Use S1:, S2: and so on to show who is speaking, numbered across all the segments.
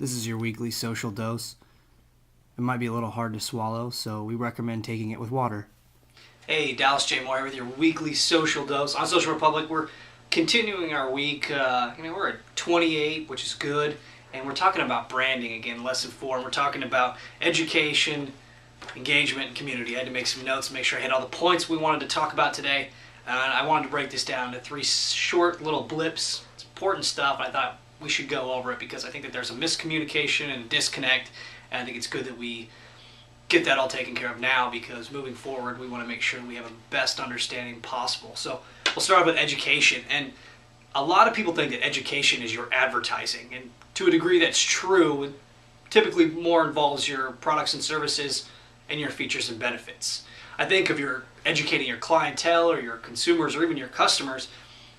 S1: This is your weekly social dose. It might be a little hard to swallow, so we recommend taking it with water.
S2: Hey, Dallas J. Moyer with your weekly social dose. On Social Republic, we're continuing our week. We're at 28, which is good. And we're talking about branding again, lesson 4. And we're talking about education, engagement, and community. I had to make some notes, make sure I hit all the points we wanted to talk about today. I wanted to break this down into 3 short little blips. It's important stuff. I thought we should go over it because I think that there's a miscommunication and a disconnect. And I think it's good that we get that all taken care of now, because moving forward we want to make sure we have the best understanding possible. So we'll start off with education. And a lot of people think that education is your advertising, and to a degree that's true. It typically more involves your products and services and your features and benefits. I think if you're educating your clientele or your consumers or even your customers,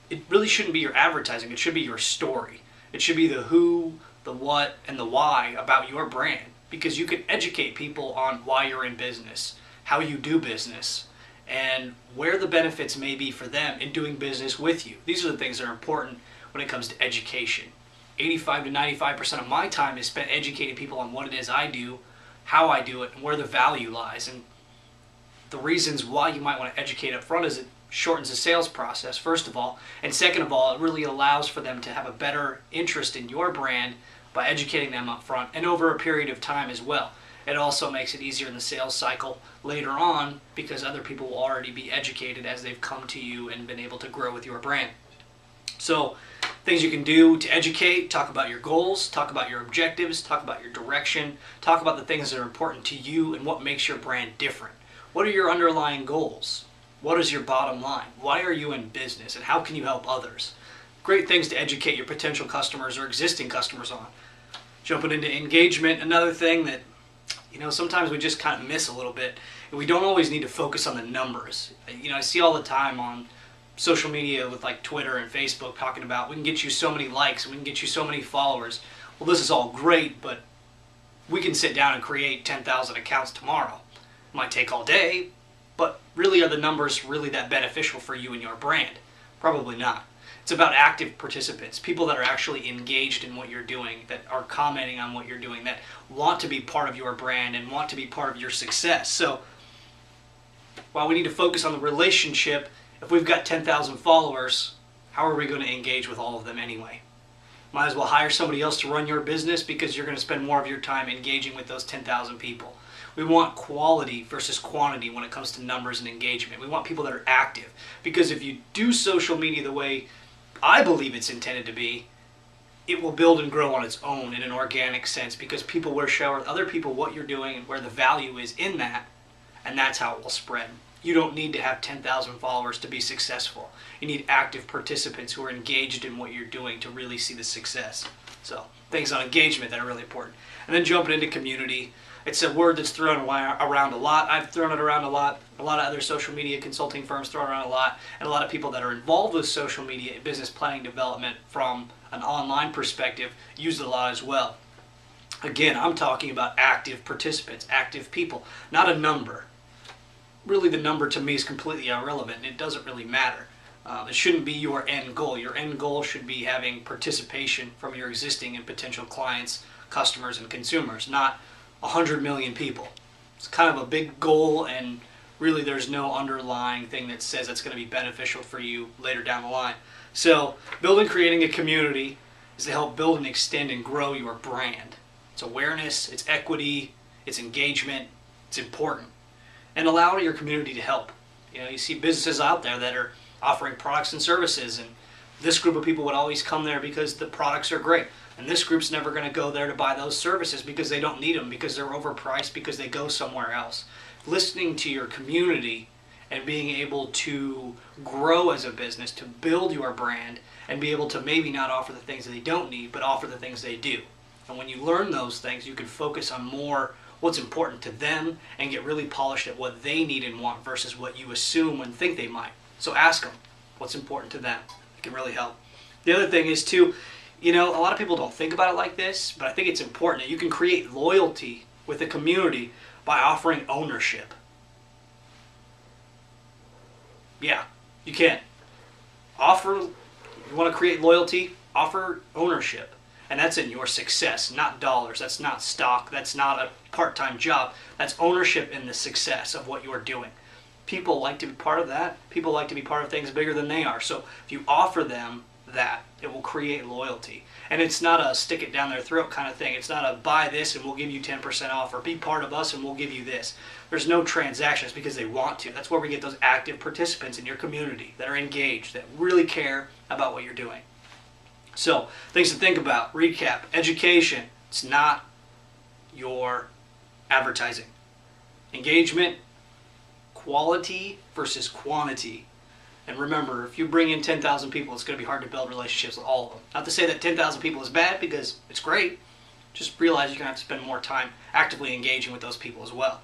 S2: it really shouldn't be your advertising. It should be your story. It should be the who, the what, and the why about your brand, because you can educate people on why you're in business, how you do business, and where the benefits may be for them in doing business with you. These are the things that are important when it comes to education. 85 to 95% of my time is spent educating people on what it is I do, how I do it, and where the value lies. And the reasons why you might want to educate up front is it shortens the sales process, first of all. And second of all, it really allows for them to have a better interest in your brand by educating them up front and over a period of time as well. It also makes it easier in the sales cycle later on, because other people will already be educated as they've come to you and been able to grow with your brand. So things you can do to educate: talk about your goals, talk about your objectives, talk about your direction, talk about the things that are important to you and what makes your brand different. What are your underlying goals? What is your bottom line? Why are you in business, and how can you help others? Great things to educate your potential customers or existing customers on. Jumping into engagement, another thing that sometimes we just kind of miss a little bit. And we don't always need to focus on the numbers. I see all the time on social media with like Twitter and Facebook talking about, we can get you so many likes, we can get you so many followers. Well, this is all great, but we can sit down and create 10,000 accounts tomorrow. It might take all day, but really, are the numbers really that beneficial for you and your brand? Probably not. It's about active participants, people that are actually engaged in what you're doing, that are commenting on what you're doing, that want to be part of your brand and want to be part of your success. So while we need to focus on the relationship, if we've got 10,000 followers, how are we going to engage with all of them anyway? Might as well hire somebody else to run your business, because you're going to spend more of your time engaging with those 10,000 people. We want quality versus quantity when it comes to numbers and engagement. We want people that are active, because if you do social media the way I believe it's intended to be, it will build and grow on its own in an organic sense, because people will share with other people what you're doing and where the value is in that, and that's how it will spread. You don't need to have 10,000 followers to be successful. You need active participants who are engaged in what you're doing to really see the success. So things on engagement that are really important. And then jumping into community. It's a word that's thrown around a lot. I've thrown it around a lot. A lot of other social media consulting firms throw it around a lot. And a lot of people that are involved with social media business planning development from an online perspective use it a lot as well. Again, I'm talking about active participants, active people, not a number. Really, the number to me is completely irrelevant. It doesn't really matter. It shouldn't be your end goal. Your end goal should be having participation from your existing and potential clients, customers, and consumers, not 100 million people. It's kind of a big goal, and really there's no underlying thing that says it's going to be beneficial for you later down the line. So building, creating a community is to help build and extend and grow your brand. It's awareness, it's equity, it's engagement, it's important. And allow your community to help. You see businesses out there that are offering products and services, and this group of people would always come there because the products are great. And this group's never going to go there to buy those services because they don't need them, because they're overpriced, because they go somewhere else. Listening to your community and being able to grow as a business, to build your brand, and be able to maybe not offer the things that they don't need, but offer the things they do. And when you learn those things, you can focus on more what's important to them and get really polished at what they need and want versus what you assume and think they might. So ask them what's important to them. It can really help. The other thing is too, a lot of people don't think about it like this, but I think it's important that you can create loyalty with a community by offering ownership. Yeah, you can. You want to create loyalty, offer ownership. And that's in your success, not dollars. That's not stock. That's not a part-time job. That's ownership in the success of what you're doing. People like to be part of that. People like to be part of things bigger than they are. So if you offer them that, it will create loyalty. And it's not a stick it down their throat kind of thing. It's not a buy this and we'll give you 10% off, or be part of us and we'll give you this. There's no transactions because they want to. That's where we get those active participants in your community that are engaged, that really care about what you're doing. So, things to think about. Recap. Education. It's not your advertising. Engagement. Quality versus quantity. And remember, if you bring in 10,000 people, it's going to be hard to build relationships with all of them. Not to say that 10,000 people is bad, because it's great. Just realize you're going to have to spend more time actively engaging with those people as well.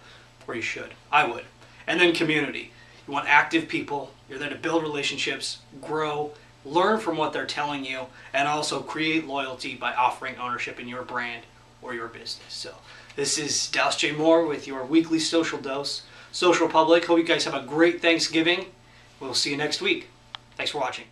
S2: Or you should. I would. And then community. You want active people. You're there to build relationships, grow, learn from what they're telling you, and also create loyalty by offering ownership in your brand or your business. So this is Dallas J. Moore with your weekly social dose. Social Public, hope you guys have a great Thanksgiving. We'll see you next week. Thanks for watching.